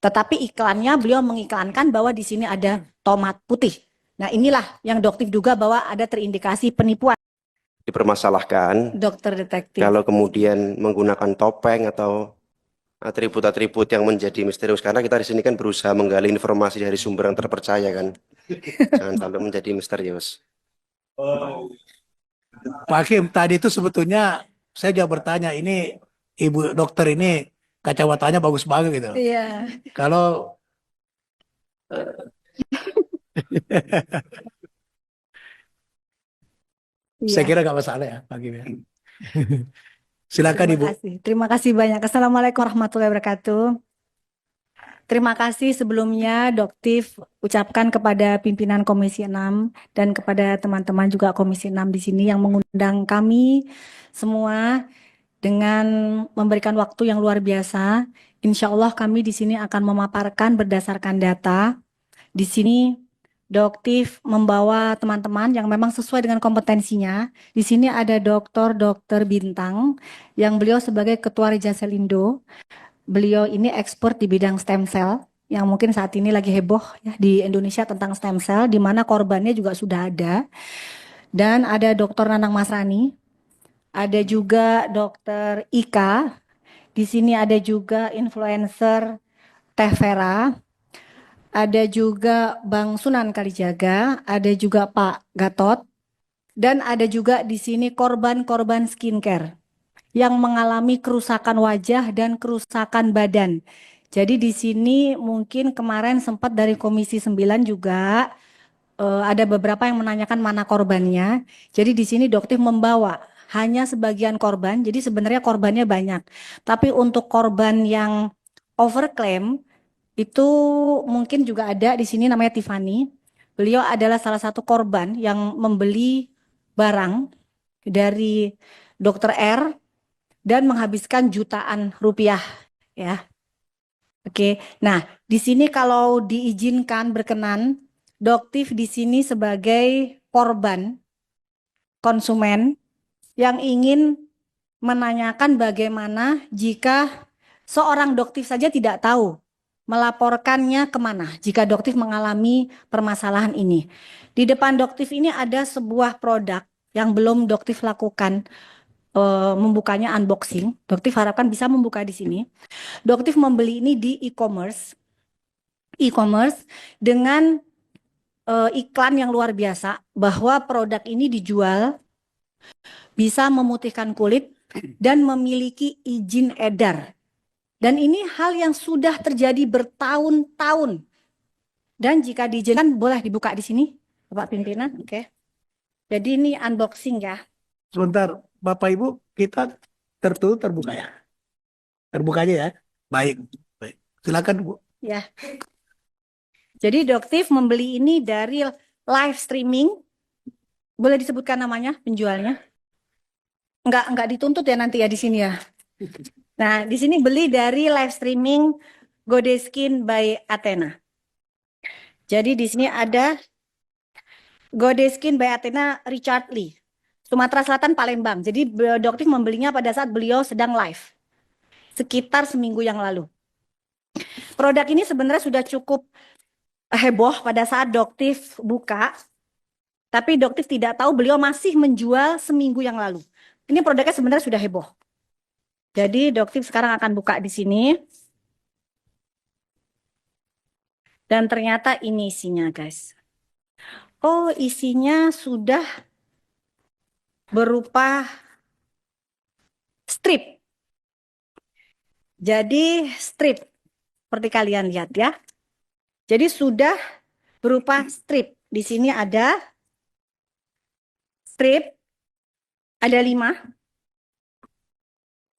Tetapi iklannya beliau mengiklankan bahwa di sini ada tomat putih. Nah, inilah yang doktif duga bahwa ada terindikasi penipuan. Dipermasalahkan Dokter detektif. kalau kemudian menggunakan topeng atau atribut-atribut yang menjadi misterius, karena kita di sini kan berusaha menggali informasi dari sumber yang terpercaya kan. Jangan sampai menjadi misterius. Pak Hakim, tadi itu sebetulnya saya juga bertanya, ini Ibu dokter ini kacamatanya bagus banget gitu. Iya. Kalau saya Iya. kira nggak masalah ya Pak Hakim ya. Silakan Terima Ibu. kasih. Terima kasih banyak. Assalamualaikum warahmatullahi wabarakatuh. Terima kasih sebelumnya Doktif ucapkan kepada pimpinan Komisi 6 dan kepada teman-teman juga Komisi 6 di sini yang mengundang kami semua dengan memberikan waktu yang luar biasa. Insya Allah kami di sini akan memaparkan berdasarkan data. Di sini Doktif membawa teman-teman yang memang sesuai dengan kompetensinya. Di sini ada Dr. Bintang yang beliau sebagai Ketua Rijaselindo. Beliau ini expert di bidang stem cell yang mungkin saat ini lagi heboh ya di Indonesia tentang stem cell, di mana korbannya juga sudah ada. Dan ada Dr. Nanang Masrani, ada juga Dr. Ika, di sini ada juga influencer Teh Vera, ada juga Bang Sunan Kalijaga, ada juga Pak Gatot, dan ada juga di sini korban-korban skincare yang mengalami kerusakan wajah dan kerusakan badan. Jadi di sini mungkin kemarin sempat dari Komisi 9 juga ada beberapa yang menanyakan mana korbannya. Jadi di sini Doktif membawa hanya sebagian korban, jadi sebenarnya korbannya banyak. Tapi untuk korban yang overclaim itu mungkin juga ada di sini namanya Tiffany. Beliau adalah salah satu korban yang membeli barang dari Dokter R dan menghabiskan jutaan rupiah ya. Oke. Nah, di sini kalau diizinkan berkenan, Doktif di sini sebagai korban konsumen yang ingin menanyakan bagaimana jika seorang Doktif saja tidak tahu melaporkannya kemana jika Doktif mengalami permasalahan ini. Di depan Doktif ini ada sebuah produk yang belum Doktif lakukan membukanya unboxing. Doktif harapkan bisa membuka di sini. Doktif membeli ini di e-commerce dengan iklan yang luar biasa bahwa produk ini dijual bisa memutihkan kulit dan memiliki izin edar. Dan ini hal yang sudah terjadi bertahun-tahun. Dan jika diizinkan boleh dibuka di sini, Bapak Pimpinan. Oke. Jadi ini unboxing ya. Sebentar, Bapak Ibu, kita tertutup terbuka ya. Terbuka aja ya. Baik. Baik. Silakan Bu. Ya. Jadi Doktif membeli ini dari live streaming. Boleh disebutkan namanya penjualnya? Enggak dituntut ya nanti ya di sini ya. Nah, di sini beli dari live streaming Godeskin by Athena. Jadi di sini ada Godeskin by Athena Richard Lee. Sumatera Selatan, Palembang. Jadi Doktif membelinya pada saat beliau sedang live. Sekitar seminggu yang lalu. Produk ini sebenarnya sudah cukup heboh pada saat Doktif buka. Tapi Doktif tidak tahu beliau masih menjual seminggu yang lalu. Ini produknya sebenarnya sudah heboh. Jadi Doktif sekarang akan buka di sini. Dan ternyata ini isinya, guys. Oh, isinya sudah berupa strip. Jadi strip, seperti kalian lihat ya. Jadi sudah berupa strip. Di sini ada strip, ada 5.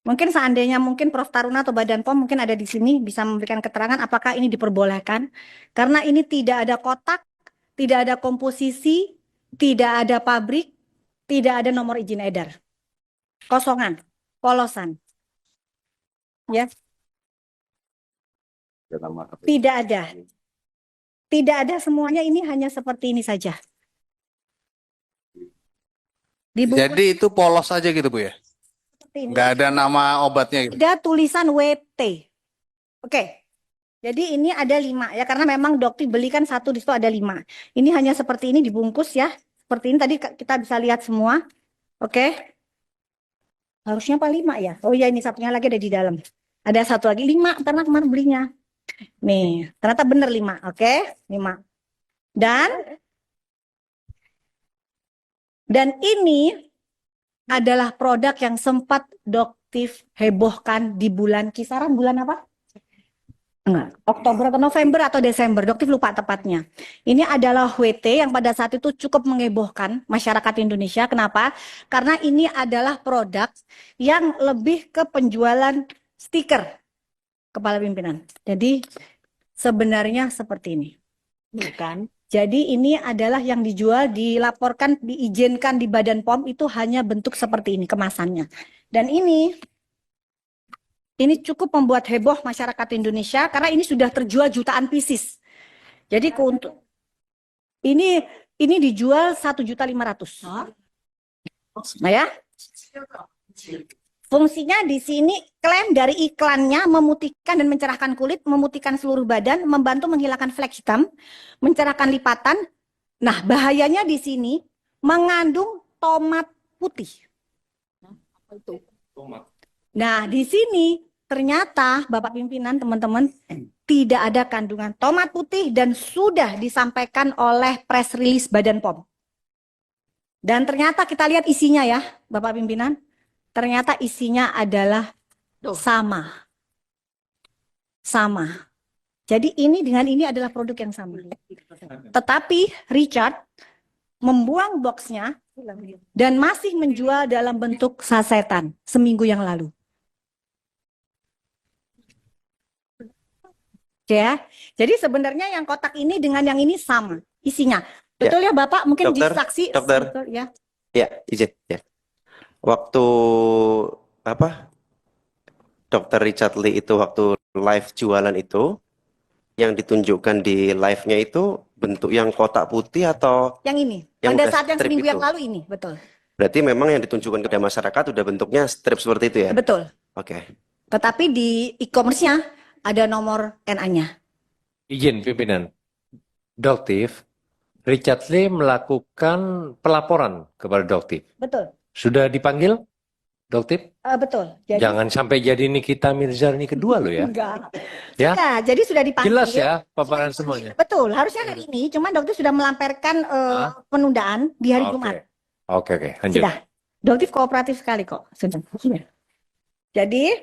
Mungkin seandainya mungkin Prof. Taruna atau Badan POM mungkin ada di sini bisa memberikan keterangan apakah ini diperbolehkan. Karena ini tidak ada kotak, tidak ada komposisi, tidak ada pabrik, tidak ada nomor izin edar. Kosongan, polosan. Ya. Tidak ada. Tidak ada semuanya, ini hanya seperti ini saja. Jadi itu polos aja gitu Bu ya? Seperti ini. Nggak ada nama obatnya gitu? Ada tulisan WT. Oke. Jadi ini ada 5 ya, karena memang dokter belikan satu di situ ada 5. Ini hanya seperti ini dibungkus ya, seperti ini tadi kita bisa lihat semua. Oke, harusnya apa 5 ya? Oh ya, ini satunya lagi ada di dalam. Ada satu lagi 5 karena kemarin belinya. Nih, ternyata bener 5. Oke, 5. Dan ini adalah produk yang sempat Doktif hebohkan di kisaran bulan apa? Enggak, Oktober atau November atau Desember, Doktif lupa tepatnya. Ini adalah WT yang pada saat itu cukup mengebohkan masyarakat Indonesia. Kenapa? Karena ini adalah produk yang lebih ke penjualan stiker kepala pimpinan. Jadi sebenarnya seperti ini. Bukan. Jadi ini adalah yang dijual, dilaporkan, diizinkan di Badan POM itu hanya bentuk seperti ini kemasannya. Dan ini cukup membuat heboh masyarakat Indonesia karena ini sudah terjual jutaan pieces. Jadi ini dijual 1.500.000. Nah ya. Fungsinya di sini klaim dari iklannya memutihkan dan mencerahkan kulit, memutihkan seluruh badan, membantu menghilangkan flek hitam, mencerahkan lipatan. Nah, bahayanya di sini mengandung tomat putih. Nah, di sini ternyata Bapak Pimpinan, teman-teman, tidak ada kandungan tomat putih dan sudah disampaikan oleh press release Badan POM. Dan ternyata kita lihat isinya ya, Bapak Pimpinan. Ternyata isinya adalah sama. Jadi ini dengan ini adalah produk yang sama. Tetapi Richard membuang boxnya dan masih menjual dalam bentuk sasetan seminggu yang lalu. Ya, jadi sebenarnya yang kotak ini dengan yang ini sama isinya. Betul ya, Bapak? Mungkin Dokter, disaksi. dokter. Betul, ya. Ya, izin ya. Waktu apa? Dr. Richard Lee itu waktu live jualan itu yang ditunjukkan di live-nya itu bentuk yang kotak putih atau Yang ini. yang Pada udah saat yang strip seminggu itu? yang lalu ini, betul. Berarti memang yang ditunjukkan kepada masyarakat udah bentuknya strip seperti itu ya? Betul. Oke. Tetapi di e-commerce-nya ada nomor NA-nya. Izin pimpinan. Doktif, Richard Lee melakukan pelaporan kepada Doktif. Betul. Sudah dipanggil, Doktif? Betul. Jadi Jangan sampai jadi Nikita Mirzani kedua loh ya. enggak. Ya, Enggak, jadi sudah dipanggil. jelas ya paparan semuanya. Betul, harusnya hari ini, cuman dokter sudah melamparkan penundaan di hari Oke. Jumat. Oke, lanjut. Sudah. Dokter kooperatif sekali kok. Sudah. Jadi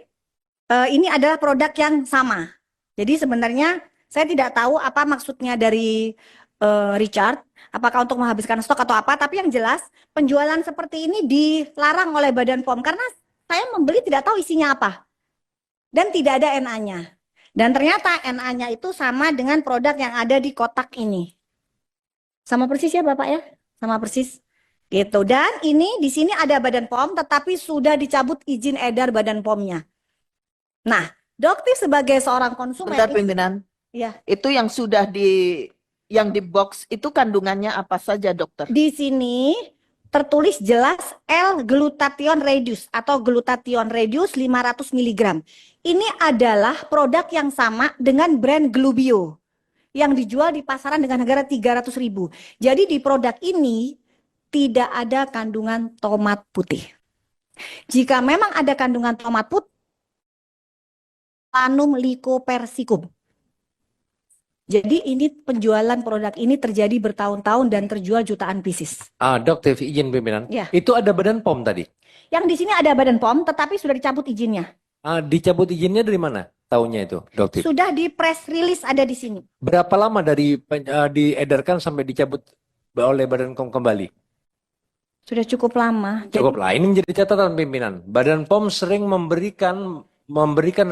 ini adalah produk yang sama. Jadi sebenarnya saya tidak tahu apa maksudnya dari Richard, apakah untuk menghabiskan stok atau apa, tapi yang jelas penjualan seperti ini dilarang oleh Badan POM karena saya membeli tidak tahu isinya apa. Dan tidak ada NA-nya. Dan ternyata NA-nya itu sama dengan produk yang ada di kotak ini. Sama persis ya Bapak ya? Sama persis. Gitu. Dan ini di sini ada Badan POM tetapi sudah dicabut izin edar Badan POM-nya. Nah, Dokter sebagai seorang konsumen Bentar pimpinan, ya, itu yang sudah yang di box itu kandungannya apa saja dokter? di sini tertulis jelas L-glutathione reduce atau glutathione reduce 500 mg. Ini adalah produk yang sama dengan brand Glubio yang dijual di pasaran dengan harga 300.000. Jadi di produk ini tidak ada kandungan tomat putih. Jika memang ada kandungan tomat putih, Planum lycopersicum. Jadi ini penjualan produk ini terjadi bertahun-tahun dan terjual jutaan pieces. Doktif, izin pimpinan. Ya. Itu ada Badan POM tadi. Yang di sini ada Badan POM tetapi sudah dicabut izinnya. Dicabut izinnya dari mana? Tahunnya itu, Doktif. Sudah di press release ada di sini. Berapa lama dari diedarkan sampai dicabut oleh Badan POM kembali? Sudah cukup lama. Cukup lah. Ini menjadi catatan pimpinan. Badan POM sering memberikan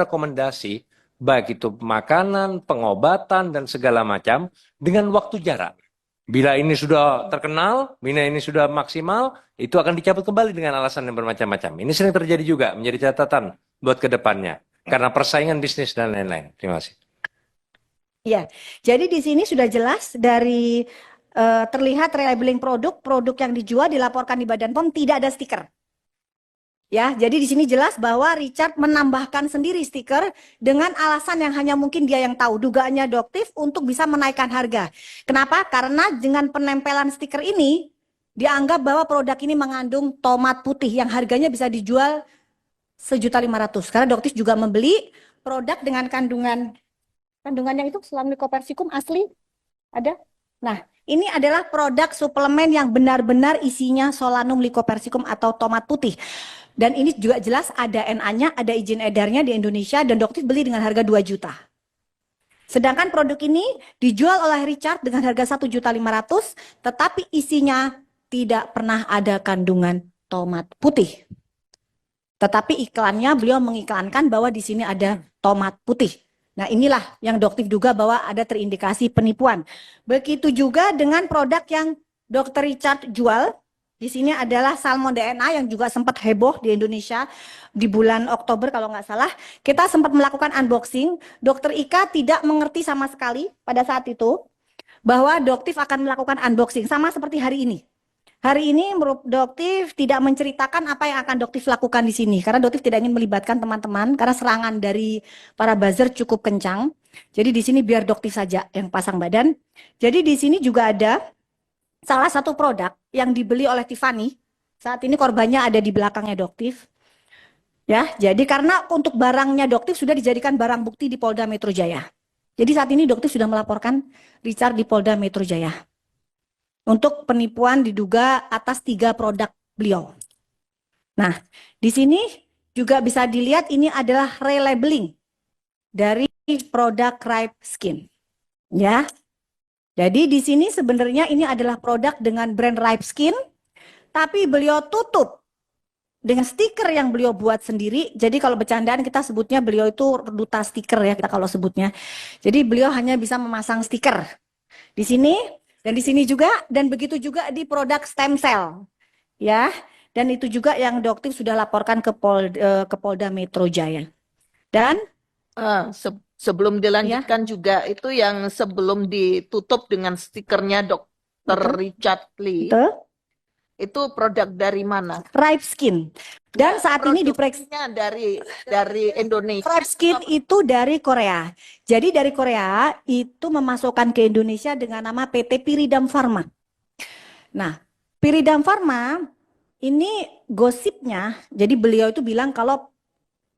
rekomendasi baik itu makanan, pengobatan dan segala macam dengan waktu jarak. Bila ini sudah terkenal, bila ini sudah maksimal, itu akan dicabut kembali dengan alasan yang bermacam-macam. Ini sering terjadi juga menjadi catatan buat ke depannya karena persaingan bisnis dan lain-lain. Terima kasih. Ya, jadi di sini sudah jelas dari terlihat relabeling produk yang dijual dilaporkan di Badan POM tidak ada stiker. Ya, jadi di sini jelas bahwa Richard menambahkan sendiri stiker dengan alasan yang hanya mungkin dia yang tahu. Dugaannya Doktif untuk bisa menaikkan harga. Kenapa? Karena dengan penempelan stiker ini dianggap bahwa produk ini mengandung tomat putih yang harganya bisa dijual 1.500.000. Karena Doktif juga membeli produk dengan kandungannya itu Solanum lycopersicum asli ada. Nah, ini adalah produk suplemen yang benar-benar isinya Solanum lycopersicum atau tomat putih. Dan ini juga jelas ada NA-nya, ada izin edarnya di Indonesia dan Doktif beli dengan harga 2 juta. Sedangkan produk ini dijual oleh Richard dengan harga 1.500.000, tetapi isinya tidak pernah ada kandungan tomat putih. Tetapi iklannya beliau mengiklankan bahwa di sini ada tomat putih. Nah, inilah yang Doktif duga bahwa ada terindikasi penipuan. Begitu juga dengan produk yang Dr. Richard jual. Di sini adalah Salmon DNA yang juga sempat heboh di Indonesia di bulan Oktober kalau nggak salah. Kita sempat melakukan unboxing. Dr. Ika tidak mengerti sama sekali pada saat itu bahwa Doktif akan melakukan unboxing sama seperti hari ini. Hari ini Doktif tidak menceritakan apa yang akan Doktif lakukan di sini karena Doktif tidak ingin melibatkan teman-teman karena serangan dari para buzzer cukup kencang. Jadi di sini biar Doktif saja yang pasang badan. Jadi di sini juga ada salah satu produk yang dibeli oleh Tiffany. Saat ini korbannya ada di belakangnya Doktif. Ya, jadi karena untuk barangnya Doktif sudah dijadikan barang bukti di Polda Metro Jaya. Jadi saat ini Doktif sudah melaporkan Richard di Polda Metro Jaya. Untuk penipuan diduga atas 3 produk beliau. Nah, di sini juga bisa dilihat ini adalah relabeling dari produk Ripe Skin. Ya. Jadi di sini sebenarnya ini adalah produk dengan brand Ripe Skin, tapi beliau tutup dengan stiker yang beliau buat sendiri. Jadi kalau bercandaan kita sebutnya beliau itu duta stiker ya kita kalau sebutnya. Jadi beliau hanya bisa memasang stiker di sini dan di sini juga dan begitu juga di produk stem cell. Ya. Dan itu juga yang Doktif sudah laporkan ke Polda Metro Jaya. Dan sebelum dilanjutkan juga itu yang sebelum ditutup dengan stikernya Dr. Richard Lee. Betul. Itu produk dari mana? Ripe Skin. Dan saat ini Produksinya dari Indonesia. Ripe Skin itu dari Korea. Jadi dari Korea itu memasukkan ke Indonesia dengan nama PT Piridam Pharma. Nah, Piridam Pharma ini gosipnya, jadi beliau itu bilang kalau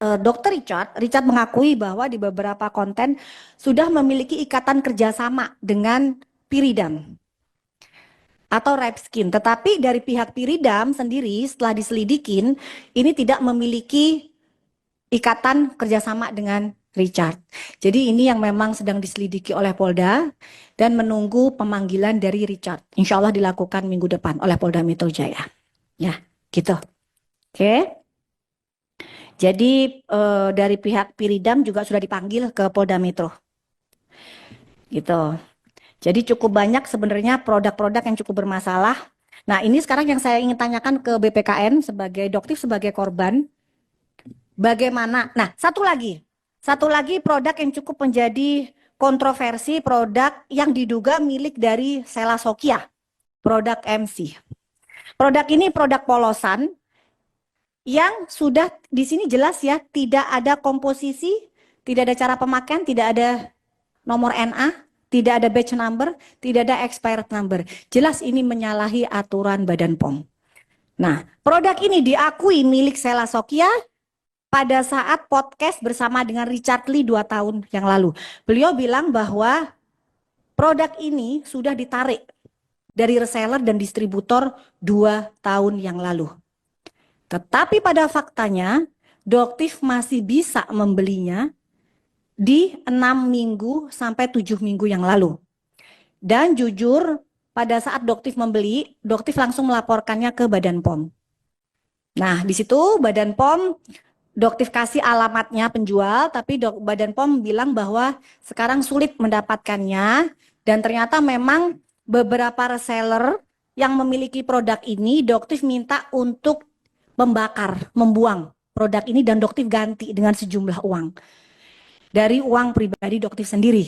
Dr. Richard mengakui bahwa di beberapa konten sudah memiliki ikatan kerjasama dengan Piridam atau Ripe Skin. Tetapi dari pihak Piridam sendiri setelah diselidikin, ini tidak memiliki ikatan kerjasama dengan Richard. Jadi ini yang memang sedang diselidiki oleh Polda dan menunggu pemanggilan dari Richard. Insya Allah dilakukan minggu depan oleh Polda Metro Jaya. Ya, gitu. Oke. Jadi dari pihak Piridam juga sudah dipanggil ke Polda Metro. Gitu. Jadi cukup banyak sebenarnya produk-produk yang cukup bermasalah. Nah, ini sekarang yang saya ingin tanyakan ke BPKN sebagai Doktif sebagai korban. Bagaimana? Nah, satu lagi produk yang cukup menjadi kontroversi, produk yang diduga milik dari Sela Sokia, produk MC. Produk ini produk polosan yang sudah di sini jelas ya, tidak ada komposisi, tidak ada cara pemakaian, tidak ada nomor NA, tidak ada batch number, tidak ada expired number. Jelas ini menyalahi aturan Badan POM. Nah, produk ini diakui milik Sela Sokia pada saat podcast bersama dengan Richard Lee 2 tahun yang lalu. Beliau bilang bahwa produk ini sudah ditarik dari reseller dan distributor 2 tahun yang lalu. Tetapi pada faktanya, Doktif masih bisa membelinya di 6 minggu sampai 7 minggu yang lalu. Dan jujur, pada saat Doktif membeli, Doktif langsung melaporkannya ke Badan POM. Nah, di situ Badan POM, Doktif kasih alamatnya penjual, tapi Badan POM bilang bahwa sekarang sulit mendapatkannya, dan ternyata memang beberapa reseller yang memiliki produk ini, Doktif minta untuk membakar, membuang produk ini, dan Doktif ganti dengan sejumlah uang. Dari uang pribadi Doktif sendiri,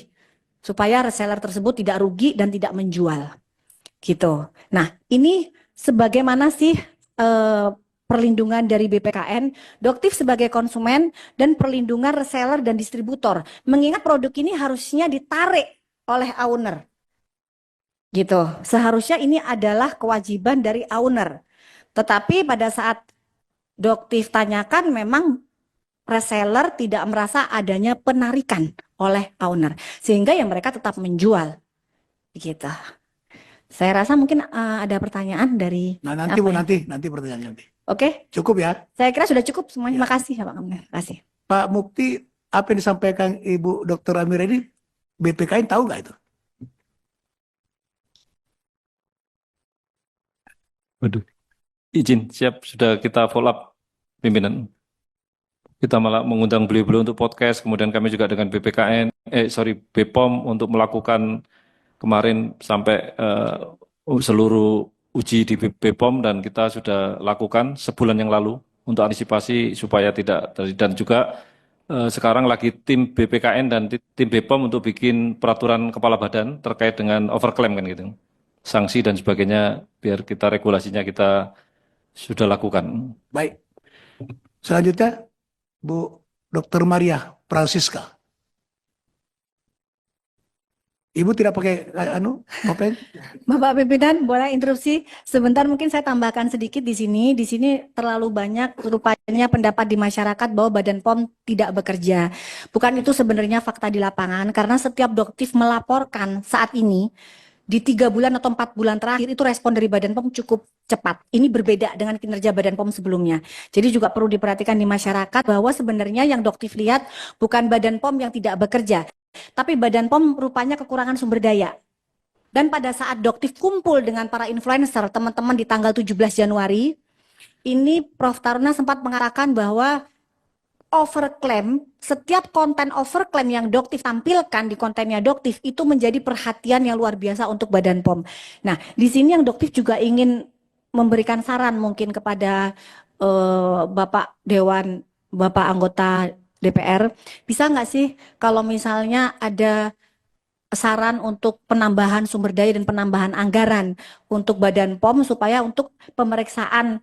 supaya reseller tersebut tidak rugi dan tidak menjual. Gitu. Nah, ini sebagaimana sih perlindungan dari BPKN, Doktif sebagai konsumen, dan perlindungan reseller dan distributor. Mengingat produk ini harusnya ditarik oleh owner. Gitu. Seharusnya ini adalah kewajiban dari owner. Tetapi pada saat Doktif tanyakan, memang reseller tidak merasa adanya penarikan oleh owner. Sehingga ya mereka tetap menjual. Gitu. Saya rasa mungkin ada pertanyaan dari Nah, nanti apa Bu, ya? nanti pertanyaannya nanti. Oke, Cukup ya. saya kira sudah cukup semuanya. Ya. Terima kasih ya Pak Kamil. Terima kasih. Pak Mukti, apa yang disampaikan Ibu Dr. Amira ini, BPKN tahu nggak itu? Waduh, izin, siap, sudah kita follow up pimpinan. Kita malah mengundang beliau-beliau untuk podcast, kemudian kami juga dengan BPOM untuk melakukan kemarin sampai seluruh uji di BPOM dan kita sudah lakukan sebulan yang lalu untuk antisipasi supaya tidak terjadi. Dan juga sekarang lagi tim BPKN dan tim BPOM untuk bikin peraturan kepala badan terkait dengan overclaim kan gitu. Sanksi dan sebagainya biar kita regulasinya kita sudah lakukan. Baik. Selanjutnya, Bu Dr. Maria Francisca. Ibu tidak pakai topeng? Bapak pimpinan, boleh interupsi sebentar, mungkin saya tambahkan sedikit di sini. Di sini terlalu banyak rupanya pendapat di masyarakat bahwa Badan POM tidak bekerja. Bukan itu sebenarnya fakta di lapangan, karena setiap Doktif melaporkan saat ini di 3 bulan atau 4 bulan terakhir itu respon dari Badan POM cukup cepat. Ini berbeda dengan kinerja Badan POM sebelumnya. Jadi juga perlu diperhatikan di masyarakat bahwa sebenarnya yang Doktif lihat bukan Badan POM yang tidak bekerja, tapi Badan POM rupanya kekurangan sumber daya. Dan pada saat Doktif kumpul dengan para influencer, teman-teman di tanggal 17 Januari, ini Prof. Taruna sempat mengatakan bahwa overclaim, setiap konten overclaim yang Doktif tampilkan di kontennya Doktif itu menjadi perhatian yang luar biasa untuk Badan POM. Nah, di sini yang Doktif juga ingin memberikan saran mungkin kepada Bapak Dewan, Bapak anggota DPR, bisa nggak sih kalau misalnya ada saran untuk penambahan sumber daya dan penambahan anggaran untuk Badan POM supaya untuk pemeriksaan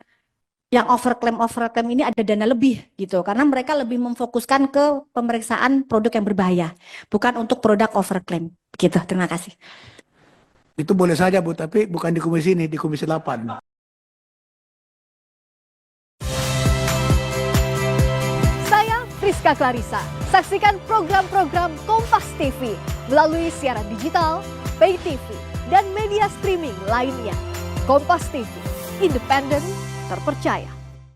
yang overclaim ini ada dana lebih gitu, karena mereka lebih memfokuskan ke pemeriksaan produk yang berbahaya, bukan untuk produk overclaim gitu. Terima kasih. Itu boleh saja Bu, tapi bukan di komisi ini, di komisi 8. Saya Friska Clarissa. Saksikan program-program Kompas TV melalui siaran digital, pay TV, dan media streaming lainnya. Kompas TV, independen, terpercaya.